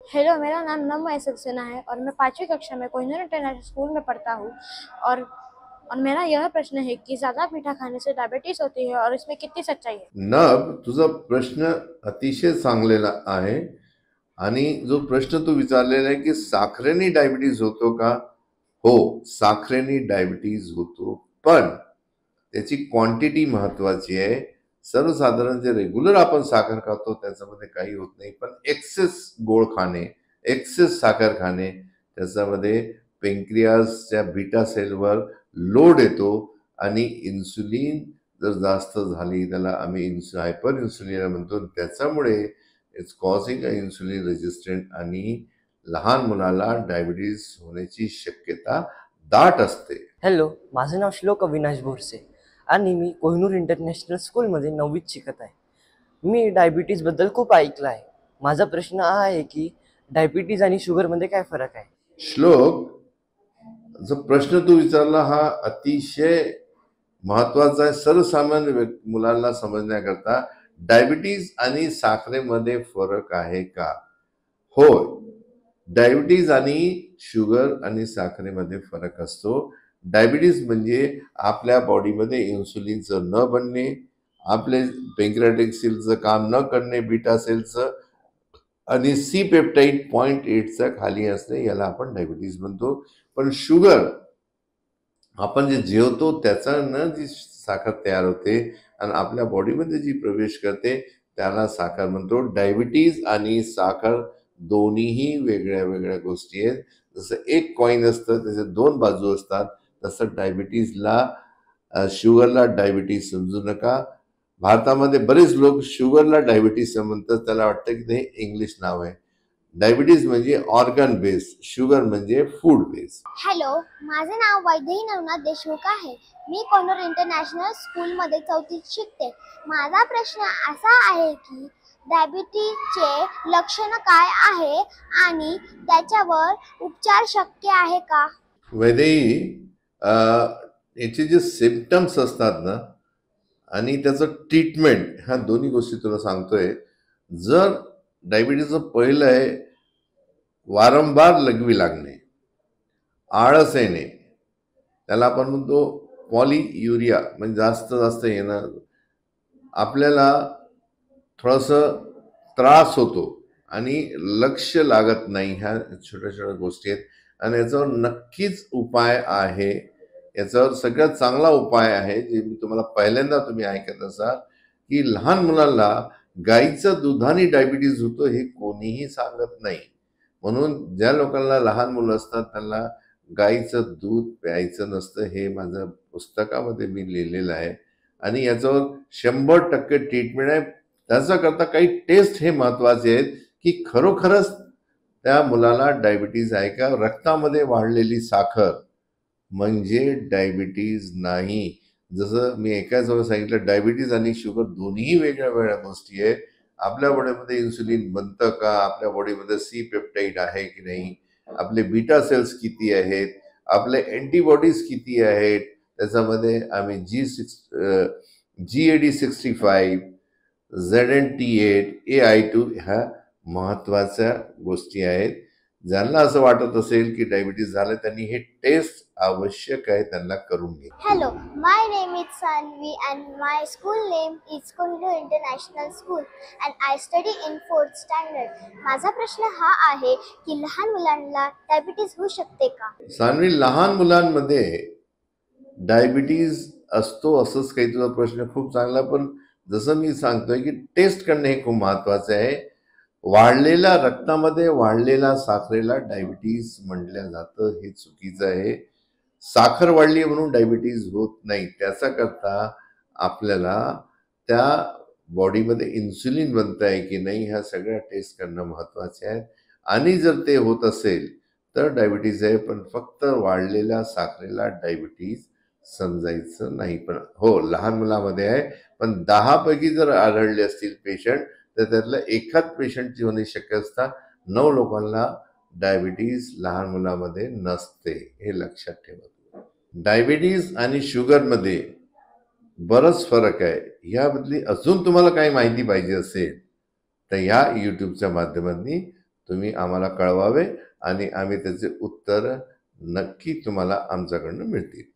Hello, मेरा नाम नम्र सक्सेना है और मैं 5वीं कक्षा में कोहिनूर इंटरनेशनल स्कूल में पढ़ता हूँ। और और मेरा यह प्रश्न है कि ज़्यादा मीठा खाने से डायबिटीज़ होती है और इसमें कितनी सच्चाई है। नभ, तुझा प्रश्न अतिशय चांगलेला आहे आणि जो प्रश्न तू विचारलेला आहे की साखरेने डायबिटीज होतो का? हो, साखरेने डायबिटीज होतो, पण त्याची क्वांटिटी महत्वाची आहे. सर्वसाधारण जे रेग्युलर आपण साखर खातो त्याच्यामध्ये काही होत नाही, पण एक्सेस गोड खाणे, एक्सेस साखर खाणे त्याच्यामध्ये पेन्क्रियासच्या बीटा सेलवर लोड येतो आणि इन्सुलिन जर जास्त झाली त्याला आम्ही हायपर इन्सुलिन म्हणतो. त्याच्यामुळे it's causing a insulin resistant आणि लहान मुलाला डायबिटीज होण्याची शक्यता दाट असते. हॅलो, माझं नाव श्लोक अविनाश बोरसे आणि मी कोहिनूर इंटरनॅशनल स्कूलमध्ये 9वीत शिकत आहे. मी डायबिटीजबद्दल खूप ऐकलं आहे. माझा प्रश्न हा आहे की डायबिटीज आणि शुगरमध्ये काय फरक आहे? श्लोक, जो प्रश्न तू विचारला हा अतिशय महत्वाचा आहे सर्वसामान्य मुलांना समजण्याकरता. डायबिटीज आणि साखरेमध्ये फरक आहे का? होय, डायबिटीज आणि शुगर आणि साखरेमध्ये फरक असतो. डायबिटीज म्हणजे आपल्या बॉडीमध्ये इन्सुलिनचं न बनणे, आपले पेन्क्रियाटिक सेलचं काम न करणे, बीटा सेलचं, आणि सी पेप्टाईड 0.8चा खाली असणे, याला आपण डायबिटीज म्हणतो. पण शुगर आपण जे जेवतो त्याच्यानं जी साखर तयार होते आणि आपल्या बॉडीमध्ये जी प्रवेश करते त्याला साखर म्हणतो. डायबिटीज आणि साखर दोन्हीही वेगळ्या वेगळ्या गोष्टी आहेत. जसं एक कॉईन असतं त्याचे दोन बाजू असतात, तसं शुगरला डायबिटीज समजू नका. भारतामध्ये बरेच लोक शुगरला डायबिटीज म्हणतात, त्याला वाटतं की ते इंग्लिश नाव आहे. डायबिटीज म्हणजे ऑर्गन बेस, शुगर म्हणजे फूड बेस. हॅलो, माझे नाव वैदेही नवनाथ देशमुख आहे. मी कोहिनूर इंटरनॅशनल स्कूलमध्ये 4थीत शिकते. माझा प्रश्न असा आहे की डायबिटीजचे लक्षण काय आहे आणि त्याच्यावर उपचार शक्य आहे का? वैदेही, याचे जे सिम्पटम्स असतात ना आणि त्याचं ट्रीटमेंट, ह्या दोन्ही गोष्टी तुला सांगतोय. जर डायबिटीजचं पहिलं आहे वारंवार लघवी लागणे, आळस येणे, त्याला आपण म्हणतो पॉलियुरिया, म्हणजे जास्त जास्त येणं, आपल्याला थोडंसं त्रास होतो आणि लक्ष लागत नाही, ह्या छोट्या छोट्या गोष्टी आहेत. आणि याच्यावर नक्कीच उपाय आहे. याच्यावर सगळ्यात चांगला उपाय आहे जे मी तुम्हाला पहिल्यांदा तुम्ही ऐकत असाल की लहान मुलांना गाईचं दुधाने डायबिटीज होतो हे कोणीही सांगत नाही. म्हणून ज्या लोकांना लहान मुलं असतात त्यांना गाईचं दूध प्यायचं नसतं, हे माझं पुस्तकामध्ये मी लिहिलेलं आहे. आणि याच्यावर 100% ट्रीटमेंट आहे. त्याच्याकरता काही टेस्ट हे महत्वाचे आहेत की खरोखरच त्या मुलाला डायबिटीज आहे का. रक्तामध्ये वाढलेली साखर म्हणजे डायबिटीज नाही. जसं मी एकाच वेळेस सांगितलं, डायबिटीज आणि शुगर दोन्ही वेगळ्या वेगळ्या गोष्टी आहेत. आपल्या बॉडीमध्ये इन्सुलिन बनतं का, आपल्या बॉडीमध्ये सी पेप्टाईड आहे की नाही, आपले बीटा सेल्स किती आहेत, आपले अँटीबॉडीज किती आहेत, त्याच्यामध्ये आम्ही GAD65, ZNT8, AI2 ह्या महत्वाच्या गोष्टी आहेत. ज्यांना असं वाटत असेल की डायबिटीज झालं त्यांनी हे टेस्ट आवश्यक आहे त्यांना करून घे. Hello, my name is Sanvi and my school name is Kohinoor International School and I study in 4th standard. माझा प्रश्न हा आहे की लहान मुलांना डायबिटीज होऊ शकते का? सानवी, लहान मुलांमध्ये डायबिटीज असतो असंच काही तुझा प्रश्न खूप चांगला, पण जसं मी सांगतोय की टेस्ट करणे हे खूप महत्वाचं आहे. वाढलेल्या रक्तामध्ये वाढलेल्या साखरेला डायबिटीज म्हटलं जातं, हे चुकीचं आहे. साखर वाढली म्हणून डायबिटीज होत नाही. त्याचा करता आपल्याला त्या बॉडीमध्ये इन्सुलिन बनत आहे की नाही ह्या सगळ्या टेस्ट करणं महत्वाचे आहे. आणि जर ते होत असेल तर डायबिटीज आहे, पण फक्त वाढलेल्या साखरेला डायबिटीज समजायचं नाही. पण हो, लहान मुलामध्ये आहे, पण 10 पैकी जर आढळले असतील पेशंट तर त्यातल्या एखाद पेशंटची होण्याची शक्यता. 9 लोकांना डायबिटीज लहान मुलामध्ये नसते, हे लक्षात ठेवा. डायबिटीज आणि शुगरमध्ये बरंच फरक आहे. ह्याबद्दली अजून तुम्हाला काही माहिती पाहिजे असेल तर ह्या यूट्यूबच्या माध्यमातून तुम्ही आम्हाला कळवावे आणि आम्ही त्याचे उत्तर नक्की तुम्हाला आमच्याकडनं मिळतील.